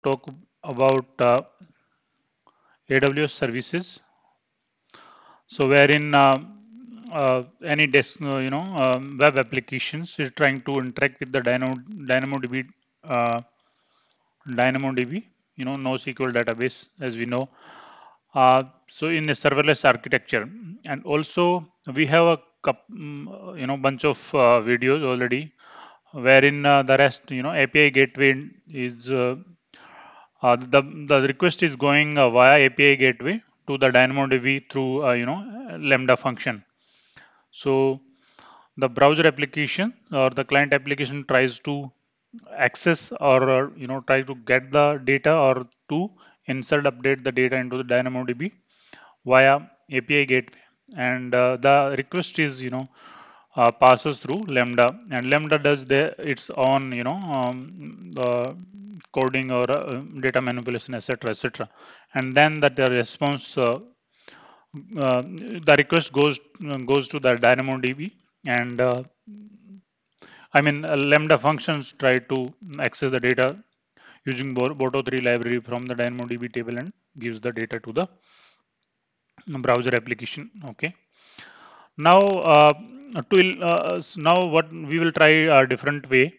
talk about AWS services. So wherein any web applications is trying to interact with the DynamoDB uh, DynamoDB, NoSQL database, as we know. So in a serverless architecture, and also we have a bunch of videos already, wherein the rest, API gateway is the request is going via API gateway to the DynamoDB through Lambda function. So the browser application or the client application tries to access or try to get the data or to insert update the data into the DynamoDB via API gateway, and the request is passes through Lambda, and Lambda does its own coding or data manipulation, etc., and then that the response the request goes to the DynamoDB, and Lambda functions try to access the data using Boto3 library from the DynamoDB table and gives the data to the browser application. Okay. Now, now what we will try a different way.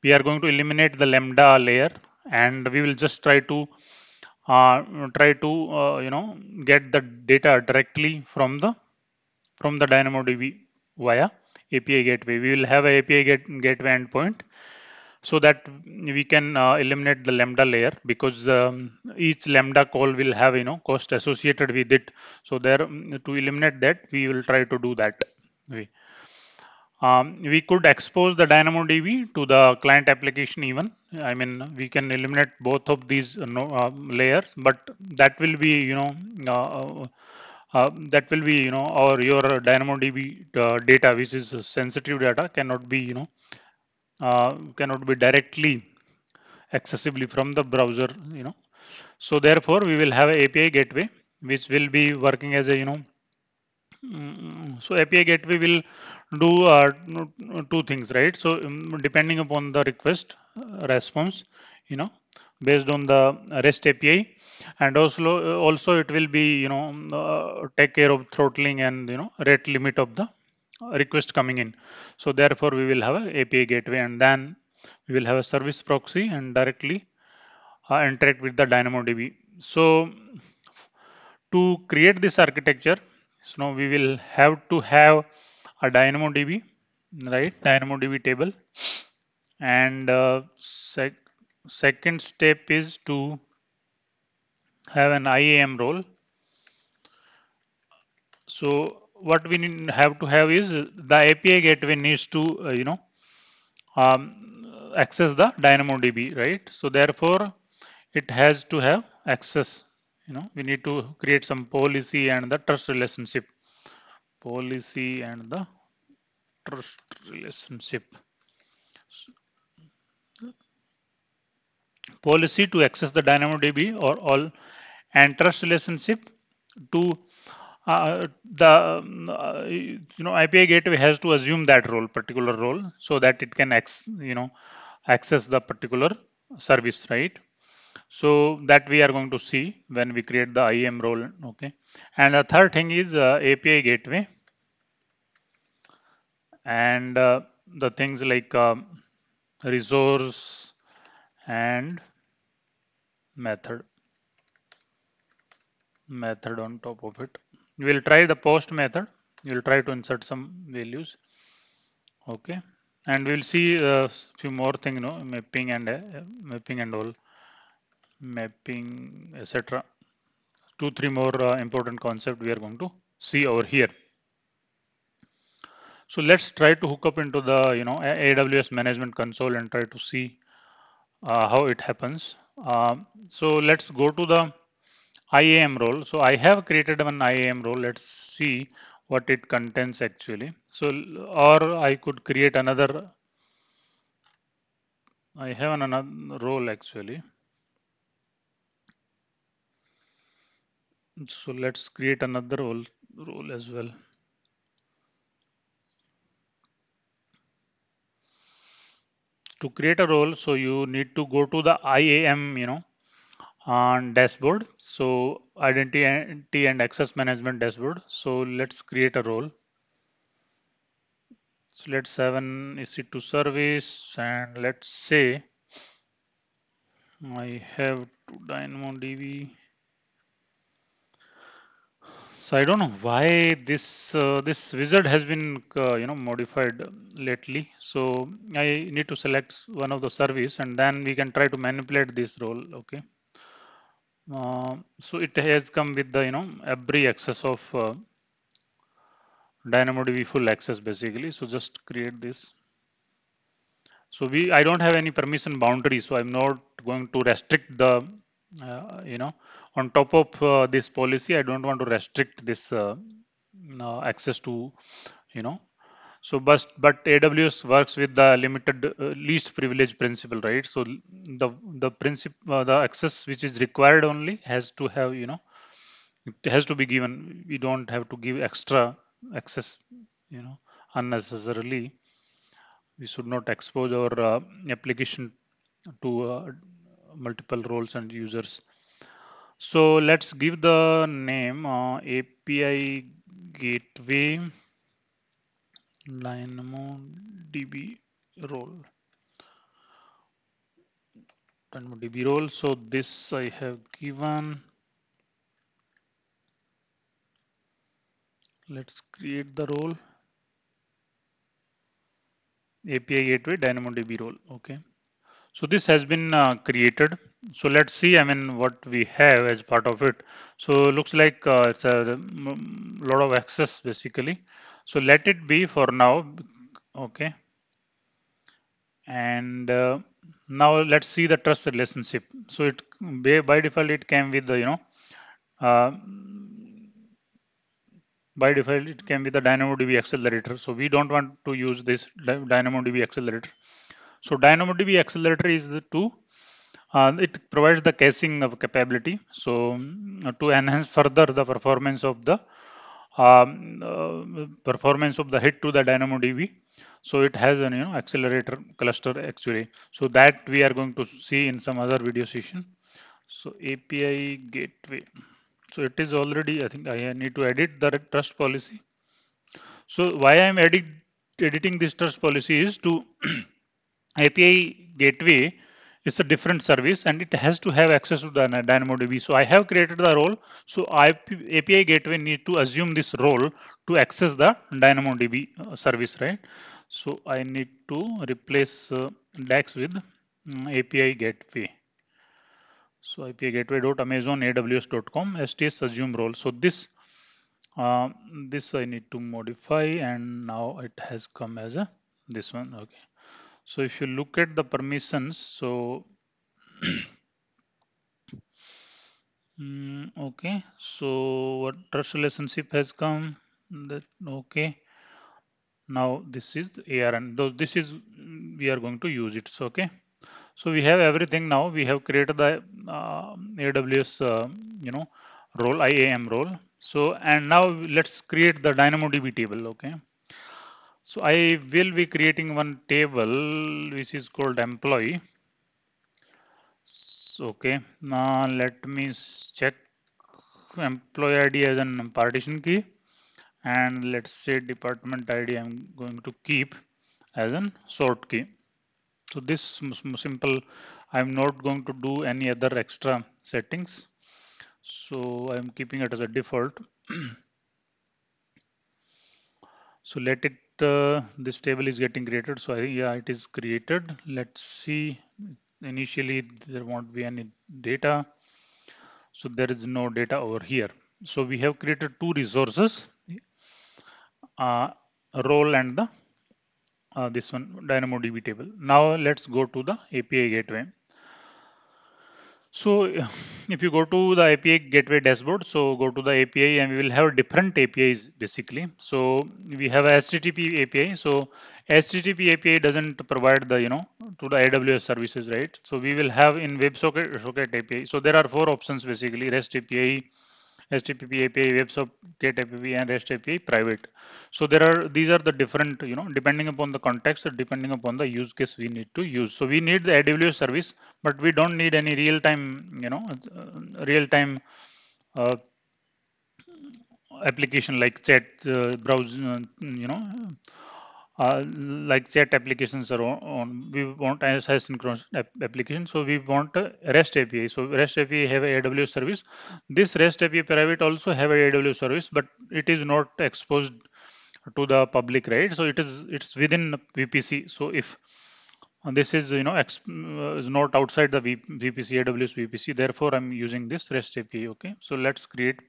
We are going to eliminate the Lambda layer, and we will just get the data directly from the DynamoDB via API gateway. We will have a API gateway endpoint so that we can eliminate the Lambda layer, because each Lambda call will have cost associated with it. So there, to eliminate that, we will try to do that way. We could expose the DynamoDB to the client application even. We can eliminate both of these layers, but that will be, or your DynamoDB data, which is sensitive data, cannot be directly accessibly from the browser. So therefore, we will have a API gateway which will be working as a so API gateway will do two things, right? So depending upon the request response, you know, based on the REST API, and also it will be take care of throttling and rate limit of the request coming in. So therefore, we will have a API gateway, and then we will have a service proxy and directly interact with the DynamoDB. So to create this architecture, so now we will have to have a DynamoDB, right? DynamoDB table, and second step is to have an IAM role. So what we have to have is the API gateway needs to access the DynamoDB, right? So therefore, it has to have access. We need to create some policy and the trust relationship. Policy and the trust relationship. Policy to access the DynamoDB or all, and trust relationship to API gateway has to assume that particular role, so that it can access the particular service, right? So that we are going to see when we create the IAM role. Okay. And the third thing is API gateway, and the things like resource and method on top of it. We will try the post method. We will try to insert some values. Okay. And we'll see a few more things, mapping and all, mapping, etc. 2-3 more important concept we are going to see over here. So let's try to hook up into the AWS management console and try to see how it happens. So let's go to the IAM role. So I have created one IAM role. Let's see what it contains actually. So, or I could create another. I have another role actually. So let's create another role as well. To create a role, so you need to go to the IAM, on dashboard. So identity and access management dashboard. So let's create a role. So let's have an EC2 service, and let's say I have to DynamoDB. So I don't know why this wizard has been modified lately. So I need to select one of the service, and then we can try to manipulate this role. Okay. So it has come with the every access of DynamoDB full access basically. So just create this. So I don't have any permission boundary, so I'm not going to restrict the on top of this policy. I don't want to restrict this access to you know. So but AWS works with the limited least privilege principle, right? So the principle the access which is required only has to have it has to be given. We don't have to give extra access unnecessarily. We should not expose our application to multiple roles and users. So let's give the name API Gateway DynamoDB role. DynamoDB role. So this I have given. Let's create the role. API Gateway DynamoDB role. Okay. So this has been created. So let's see, I mean, what we have as part of it. So looks like it's a lot of access basically. So let it be for now. Okay. And now let's see the trust relationship. So it by default it came with the uh, by default it came with the DynamoDB accelerator. So we don't want to use this DynamoDB accelerator. So DynamoDB accelerator is the two. It provides the caching of capability. So to enhance further the performance of the hit to the DynamoDB. So it has an accelerator cluster actually. So that we are going to see in some other video session. So API gateway. So it is already, I think I need to edit the trust policy. So why I am editing this trust policy is to API gateway is a different service and it has to have access to the DynamoDB. So I have created the role. So API gateway need to assume this role to access the DynamoDB service, right? So I need to replace DAX with API gateway. So API gateway.amazonaws.com STS assume role. So this I need to modify, and now it has come as a this one. Okay. So if you look at the permissions, so okay, so what trust relationship has come, that okay. Now this is ARN, though this is we are going to use it. So okay, so we have everything now. We have created the AWS role, IAM role. So and now let's create the DynamoDB table. Okay, so I will be creating one table which is called employee. Okay, now let me check employee ID as an partition key, and let's say department ID I'm going to keep as an sort key. So this simple, I'm not going to do any other extra settings. So I'm keeping it as a default. So let it, this table is getting created. So yeah, it is created. Let's see, initially there won't be any data. So there is no data over here. So we have created two resources, role and the this one DynamoDB table. Now let's go to the API gateway. So if you go to the API gateway dashboard, so go to the API and we will have different APIs basically. So we have a HTTP API. So HTTP API doesn't provide the, to the AWS services, right? So we will have in WebSocket API. So there are four options basically: REST API, HTTP API, WebSocket API, and REST API private. So these are the different, depending upon the context, depending upon the use case we need to use. So we need the AWS service, but we don't need any real-time, real-time uh, application like chat browse, like chat applications are on. We want asynchronous application, so we want a REST API. So REST API have a AWS service. This REST API private also have a AWS service, but it is not exposed to the public, right? So it's within VPC. So if this is is not outside the VPC, AWS VPC, therefore I'm using this REST API. Okay, so let's create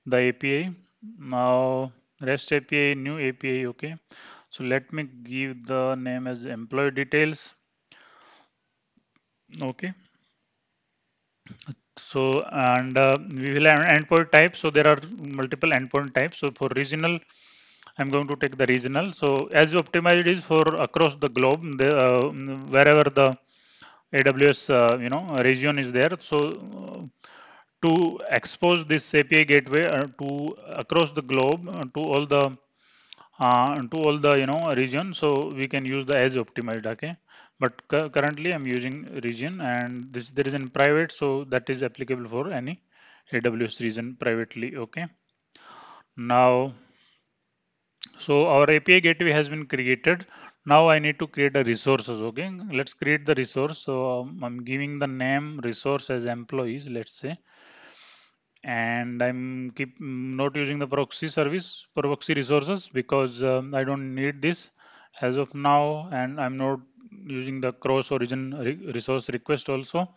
the API. Now REST API, new API. Okay, so let me give the name as employee details. Okay, so and we will have endpoint type. So there are multiple endpoint types. So for regional, I'm going to take the regional. So as optimized is for across the globe, wherever the AWS region is there. So to expose this API gateway to across the globe to all the region, so we can use the as optimized. Okay, but currently I'm using region, and this there is in private, so that is applicable for any AWS region privately. Okay, now so our API gateway has been created. Now I need to create a resources. Okay, let's create the resource. So I'm giving the name resource as employees, let's say, and I'm keep not using the proxy service, proxy resources, because I don't need this as of now, and I'm not using the cross origin resource request also.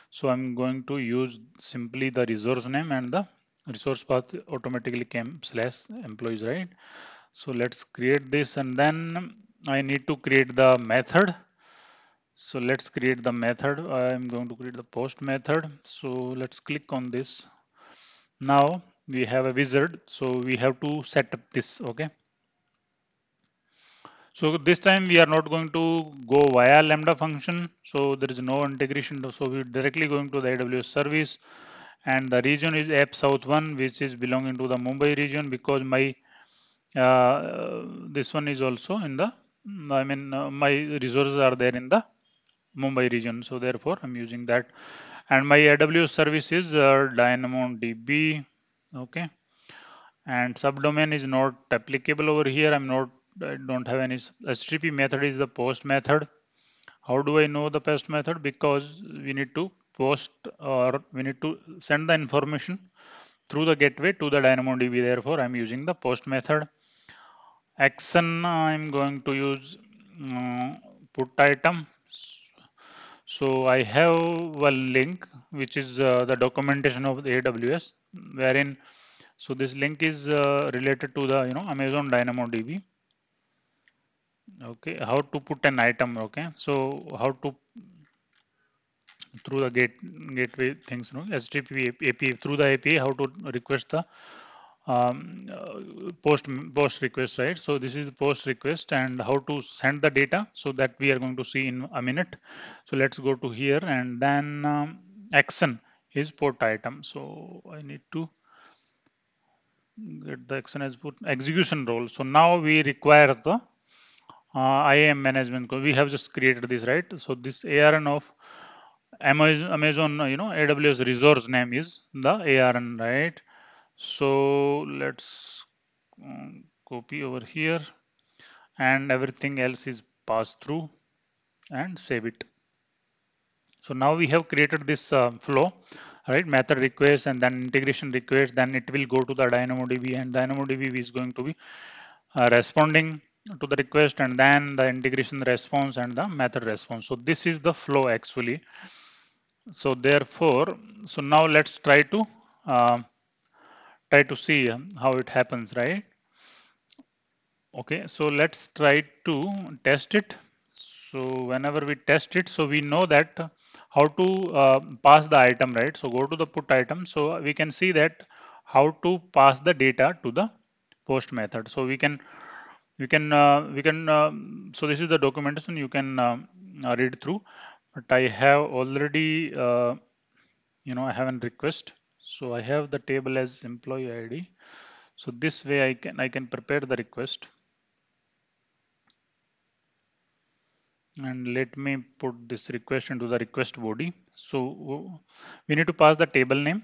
So I'm going to use simply the resource name, and the resource path automatically came slash employees, right? So let's create this, and then I need to create the method. So let's create the method. I'm going to create the post method. So let's click on this. Now we have a wizard, so we have to set up this. Okay, so this time we are not going to go via Lambda function, so there is no integration, so we're directly going to the AWS service, and the region is app south 1, which is belonging to the Mumbai region, because my this one is also in the my resources are there in the Mumbai region, so therefore I'm using that, and my AWS service is DynamoDB. Okay, and subdomain is not applicable over here. I don't have any. HTTP method is the post method. How do I know the post method? Because we need to post, or we need to send the information through the gateway to the DynamoDB. Therefore, I'm using the post method. Action, I'm going to use put item. So I have one link, which is the documentation of the AWS, wherein so this link is related to the Amazon DynamoDB. Okay, how to put an item. Okay, so how to through the gateway things, HTTP API, through the API, how to request the post request, right? So this is post request, and how to send the data, so that we are going to see in a minute. So let's go to here, and then action is port item. So I need to get the action as put execution role. So now we require the IAM management. We have just created this, right? So this ARN of Amazon, AWS resource name is the ARN, right? So let's copy over here, and everything else is passed through, and save it. So now we have created this flow, right? Method request, and then integration request, then it will go to the DynamoDB, and DynamoDB is going to be responding to the request, and then the integration response and the method response. So this is the flow actually. So therefore, so now let's uh, try to see how it happens, right? Okay, so let's try to test it. So whenever we test it, so we know that how to pass the item, right? So go to the put item. So we can see that how to pass the data to the post method. So so this is the documentation, you can read through, but I have already I have a request. So I have the table as employee ID. So this way I can prepare the request. And let me put this request into the request body. So we need to pass the table name,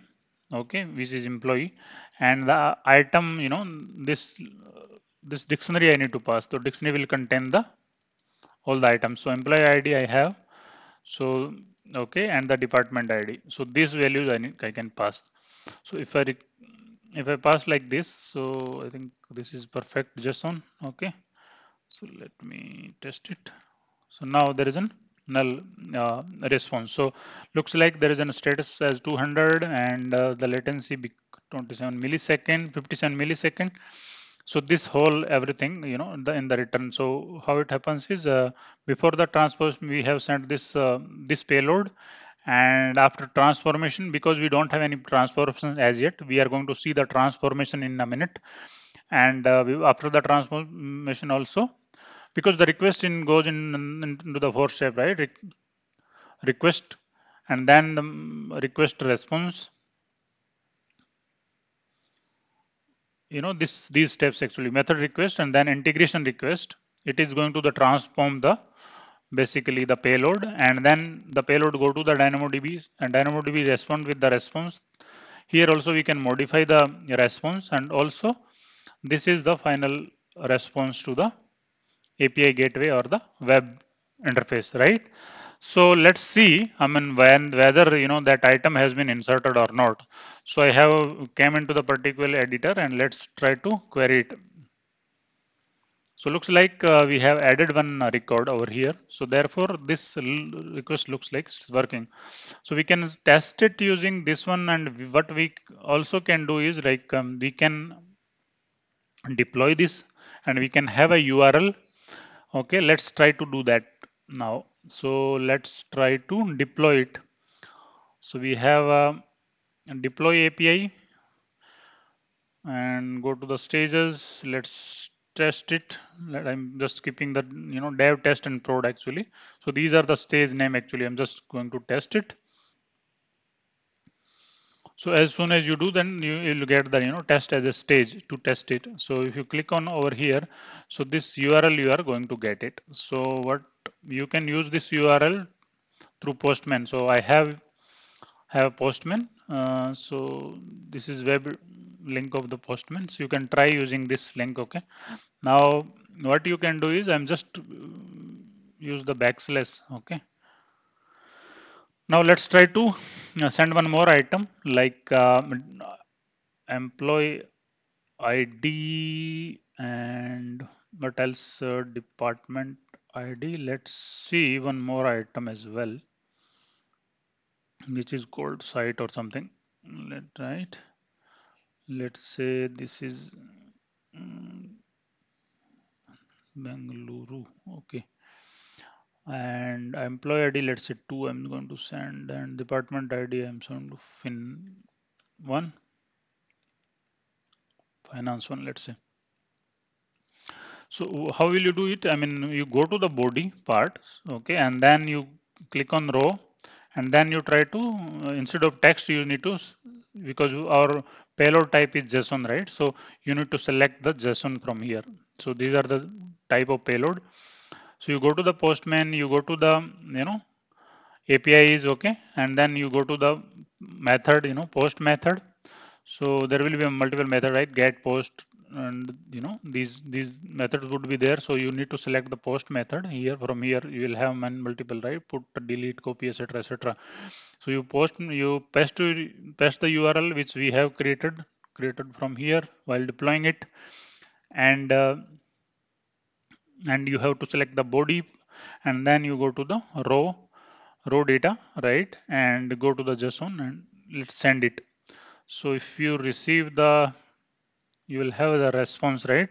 okay, which is employee, and the item, this dictionary I need to pass. So dictionary will contain the all the items. So employee ID I have. So okay, and the department ID. So these values I can pass. So if I pass like this, so I think this is perfect JSON. Okay. So let me test it. So now there is a null response. So looks like there is a status as 200 and the latency 27 millisecond, 57 millisecond. So this whole everything, in the return. So how it happens is before the transformation we have sent this payload, and after transformation, because we don't have any transformation as yet, we are going to see the transformation in a minute. And after the transformation also, because the request goes into the fourth step, right? Request, and then the request response. These steps actually method request and then integration request. It is going to the transform the basically the payload, and then the payload go to the DynamoDB, and DynamoDB respond with the response. Here also we can modify the response, and also this is the final response to the API gateway or the web interface, right? So let's see, I mean, whether that item has been inserted or not. So I have came into the particular editor and let's try to query it. So looks like we have added one record over here. So therefore this request looks like it's working. So we can test it using this one, and what we also can do is like we can deploy this and we can have a URL. Okay, let's try to do that now. So let's try to deploy it. So we have a deploy API and go to the stages. Let's test it. I'm just keeping the dev, test, and prod actually. So these are the stage name actually. I'm just going to test it. So as soon as you do, then you'll get the test as a stage to test it. So if you click on over here, so this URL you are going to get it. So what you can use this URL through Postman. So I have Postman. So this is web link of the Postman. So you can try using this link. Okay. Now what you can do is I'm just use the backslash. Okay. Now let's try to send one more item like employee ID and what else? Department ID. Let's see one more item as well, which is called site or something. Right. Let's say this is mm, Bengaluru. Okay. And employee ID, let's say 2, I'm going to send, and department ID, I'm going to fin 1, finance 1, let's say. So how will you do it? I mean, you go to the body part, okay, and then you click on row, and then you try to, instead of text, you need to, because our payload type is JSON, right? So you need to select the JSON from here. So these are the type of payload. So you go to the Postman, you go to the, API is okay, and then you go to the method, post method. So there will be a multiple method, right? Get, post, and these methods would be there. So you need to select the post method here. From here you will have multiple, right? Put, delete, copy, etc., etc. So you paste the URL which we have created from here while deploying it, and you have to select the body, and then you go to the row data, right, and go to the JSON and let's send it. So if you receive you will have the response, right?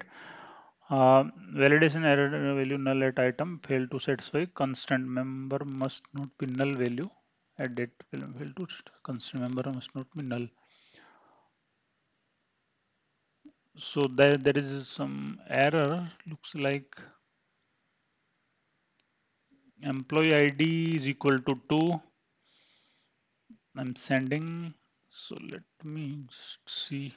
Validation error value null at item failed to satisfy constant member must not be null value at date failed to constant member must not be null. So there is some error, looks like employee ID is equal to 2. I'm sending. So let me just see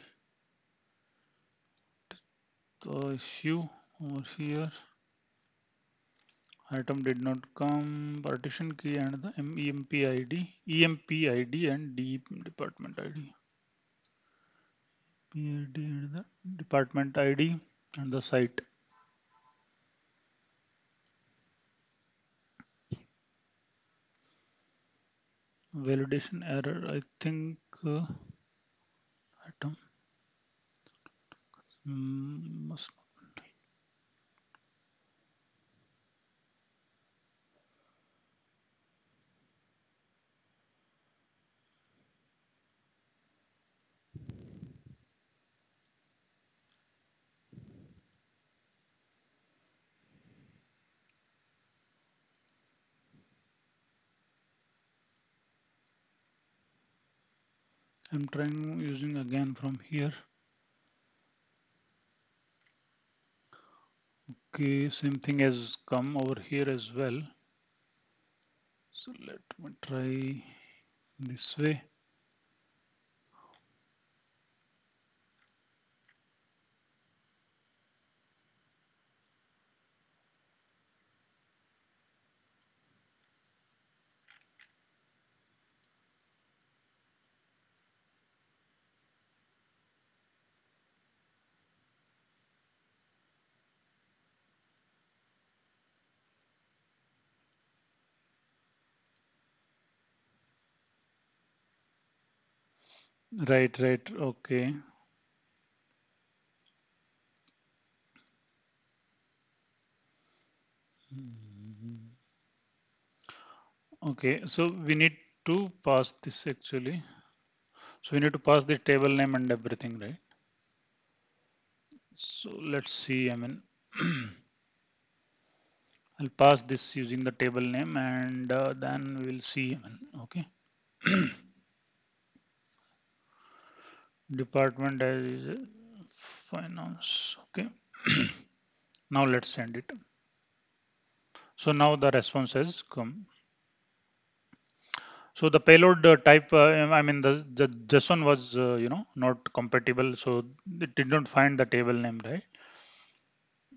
the issue over here. Item did not come, partition key and the EMP ID and department ID. PID and the department ID and the site. Validation error, I think item must not. I'm trying using again from here. Okay, same thing has come over here as well. So let me try this way. Right, okay. Okay, so we need to pass this actually. So we need to pass the table name and everything, right? So let's see, I mean, I'll pass this using the table name and then we'll see, I mean, okay. Department as finance, okay. Now let's send it. So now the response has come. So the payload type, I mean, the JSON was, not compatible. So it did not find the table name, right?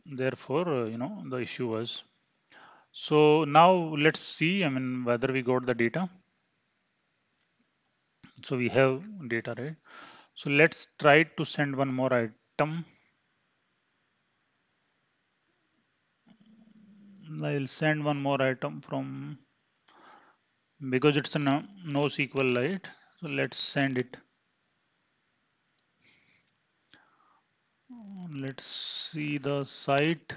Therefore, the issue was. So now let's see, I mean, whether we got the data. So we have data, right? So let's try to send one more item. I'll send one more item from, because it's a NoSQL, right? So let's send it. Let's see the site.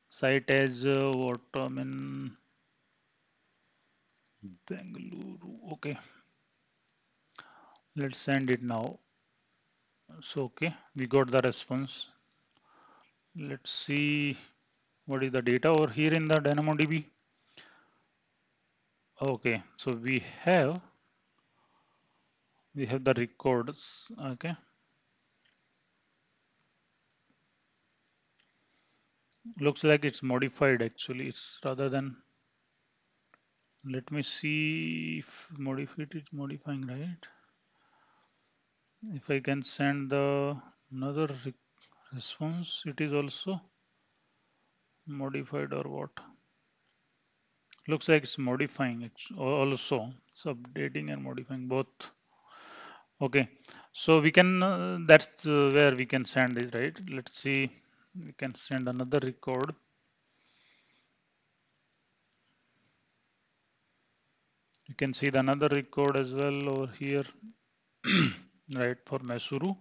Site as what, I mean, Bengaluru. Okay, let's send it now. So okay, we got the response. Let's see what is the data over here in the DynamoDB. Okay, so we have the records. Okay, looks like it's modified actually. It's rather than, let me see if modified is modifying, right? If I can send the another response, it is also modified or what? Looks like it's modifying also. It's updating and modifying both. Okay, so we can, that's where we can send this, right? Let's see, we can send another record. You can see the another record as well over here, right, for Mesuru.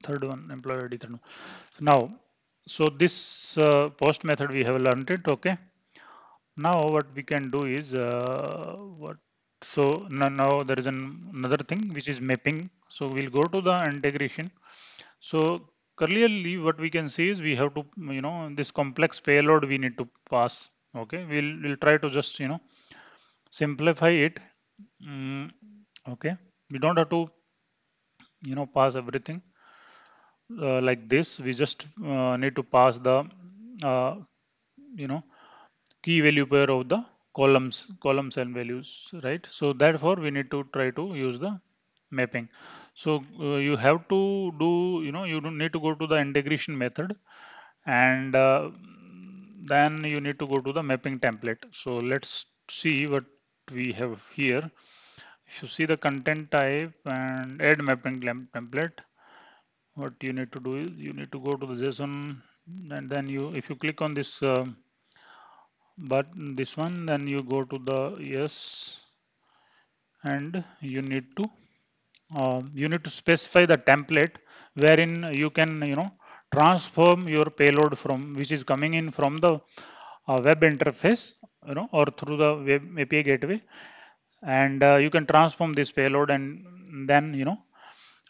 Third one, employee ID. Now, so this post method we have learned it, okay? Now what we can do is so now there is another thing which is mapping. So we'll go to the integration. So clearly what we can see is we have to, this complex payload we need to pass. Okay, we'll try to just, simplify it. Okay, we don't have to, pass everything like this. We just need to pass the, uh, you know, key value pair of the columns and values, right? So therefore we need to try to use the mapping. So you have to do, you don't need to go to the integration method, and then you need to go to the mapping template. So let's see what we have here. If you see the content type and add mapping template, what you need to do is you need to go to the JSON, and then if you click on this but this one, then you go to the yes, and you need to specify the template wherein you can transform your payload from which is coming in from the web interface, or through the web API gateway, and you can transform this payload, and then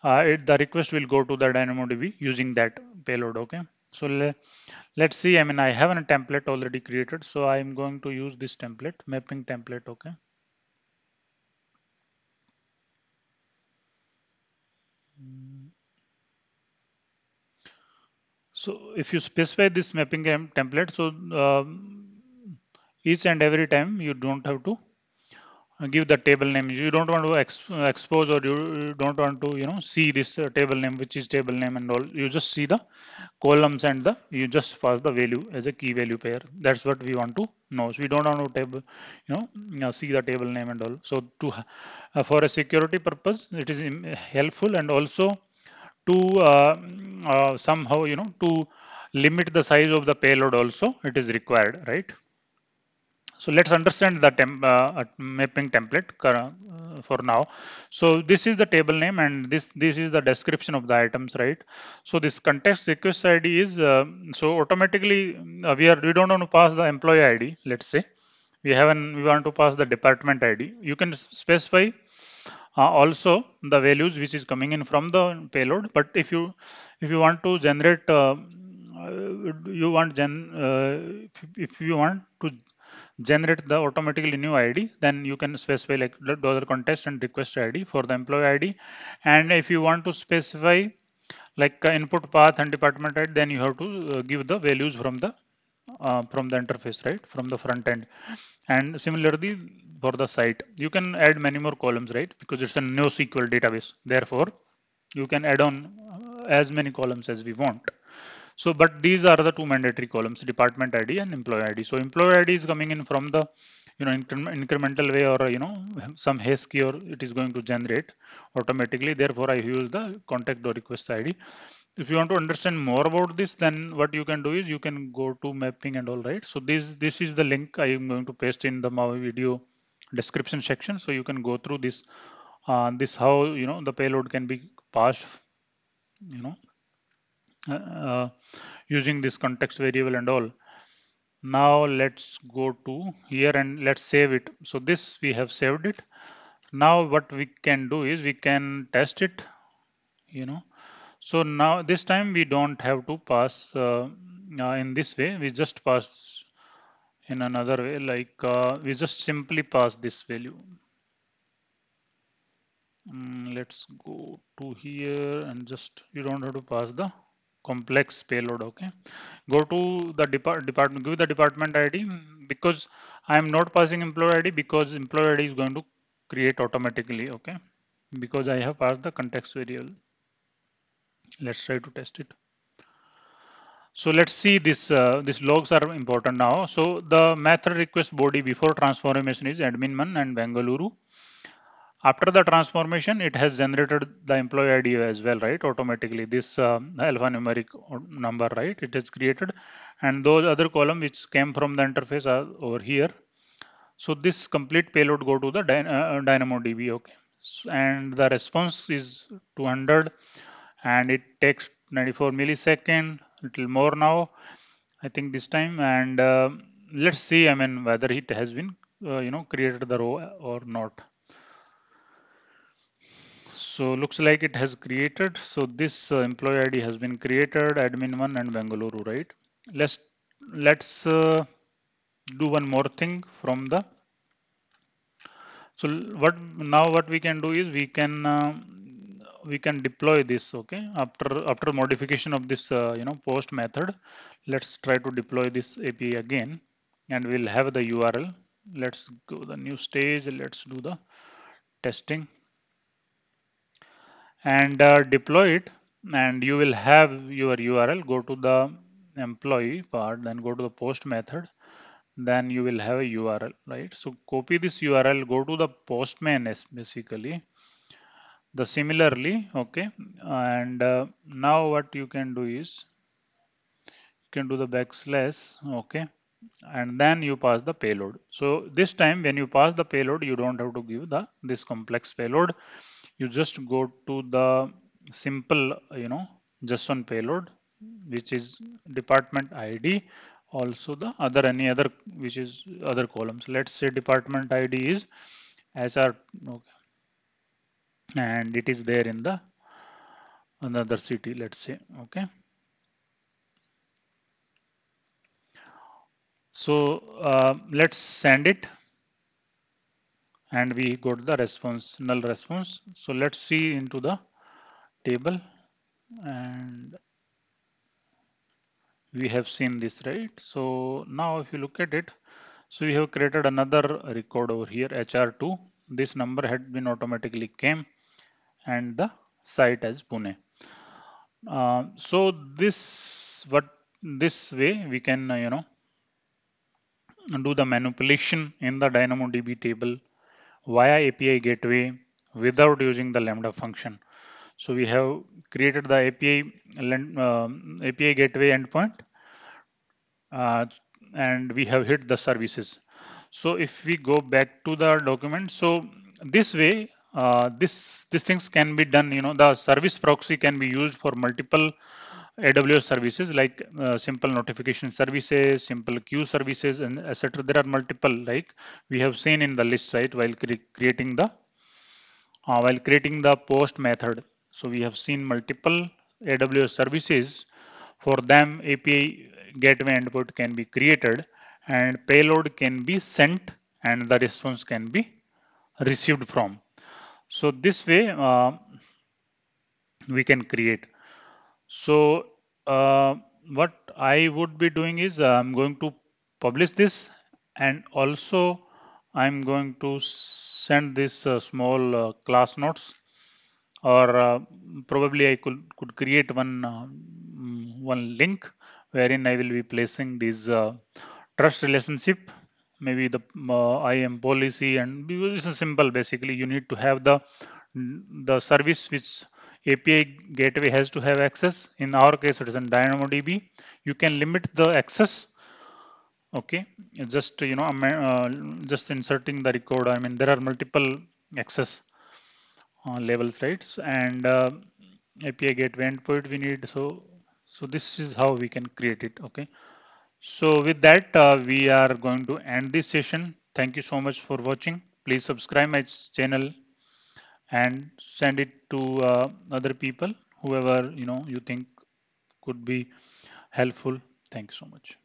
the request will go to the DynamoDB using that payload. Okay, so let's see. I mean, I have a template already created, so I'm going to use this template, mapping template. Okay. So if you specify this mapping template, so each and every time you don't have to give the table name. You don't want to expose, or you don't want to see this table name, which is table name and all. You just see the columns, and you just pass the value as a key value pair. That's what we want to know. So we don't want to table see the table name and all. So to for a security purpose, it is helpful, and also to somehow to limit the size of the payload also, it is required, right? So let's understand the mapping template for now. So this is the table name, and this is the description of the items, right? So this context request ID is so automatically we don't want to pass the employee ID. Let's say we want to pass the department ID. You can specify also the values which is coming in from the payload, but if you want to generate you want gen if you want to generate the automatically new ID, then you can specify like dollar context and request ID for the employee ID. And if you want to specify like input path and department ID, then you have to give the values from the interface, right, from the front end. And similarly for the site, you can add many more columns, right, because it's a NoSQL database. Therefore you can add on as many columns as we want. So, but these are the two mandatory columns: department ID and employee ID. So, employee ID is coming in from the incremental way, or some hash key, or it is going to generate automatically. Therefore, I use the contact or request ID. If you want to understand more about this, then what you can do is you can go to mapping and all, right. So this is the link I am going to paste in the my video description section. So you can go through this this how the payload can be passed, you know using this context variable and all. Now let's go to here and let's save it. So this we have saved it. Now what we can do is we can test it, so now this time we don't have to pass in this way. We just pass in another way, like we just simply pass this value. Let's go to here, and just you don't have to pass the complex payload. Okay, go to the department, give the department ID, because I am not passing employee ID, because employee ID is going to create automatically. Okay, because I have passed the context variable. Let's try to test it. So let's see this. These logs are important now. So the method request body before transformation is admin1 and Bengaluru. After the transformation, it has generated the employee ID as well, right? Automatically, this alphanumeric number, right? It is created, and those other column which came from the interface are over here. So this complete payload go to the DynamoDB, okay? And the response is 200, and it takes 94 millisecond, little more now, I think this time. And let's see, I mean, whether it has been, created the row or not. So looks like it has created. So this employee ID has been created, admin1 and Bengaluru, right? Let's do one more thing from the. So what we can do is we can deploy this, okay, after modification of this post method. Let's try to deploy this API again, and we'll have the URL. let's go the new stage. Let's do the testing and deploy it. And you will have your URL. Go to the employee part, then go to the post method. Then you will have a URL, right? So copy this URL, go to the postman basically. The similarly, okay. And now what you can do is you can do the backslash, okay, and then you pass the payload. So this time when you pass the payload, you don't have to give the this complex payload. You just go to the simple, just on payload, which is department ID, also the other any other which is other columns. Let's say department ID is HR, okay, and it is there in the another city, let's say, okay. So let's send it, and we got the response, null response. So let's see into the table, and we have seen this, right? So now if you look at it, so we have created another record over here, HR2. This number had been automatically came, and the site as Pune. So this way we can do the manipulation in the DynamoDB table via API gateway without using the Lambda function. So we have created the API gateway endpoint, uh, and we have hit the services. So if we go back to the document, so this way, this things can be done. The service proxy can be used for multiple AWS services like simple notification services, simple queue services, and etc. There are multiple, like we have seen in the list, right? While creating the post method. So we have seen multiple AWS services. For them, API gateway endpoint can be created, and payload can be sent, and the response can be received from. So this way we can create. So what I would be doing is I'm going to publish this, and also I'm going to send this small class notes, or probably I could create one link wherein I will be placing these trust relationship, maybe the IAM policy, and this is simple. Basically, you need to have the service which API gateway has to have access. In our case, it is in DynamoDB. You can limit the access. Okay, just just inserting the record. I mean, there are multiple access levels, right? And API gateway endpoint we need. So this is how we can create it. Okay. So with that, we are going to end this session. Thank you so much for watching. Please subscribe my channel and send it to other people, whoever you think could be helpful. Thank you so much.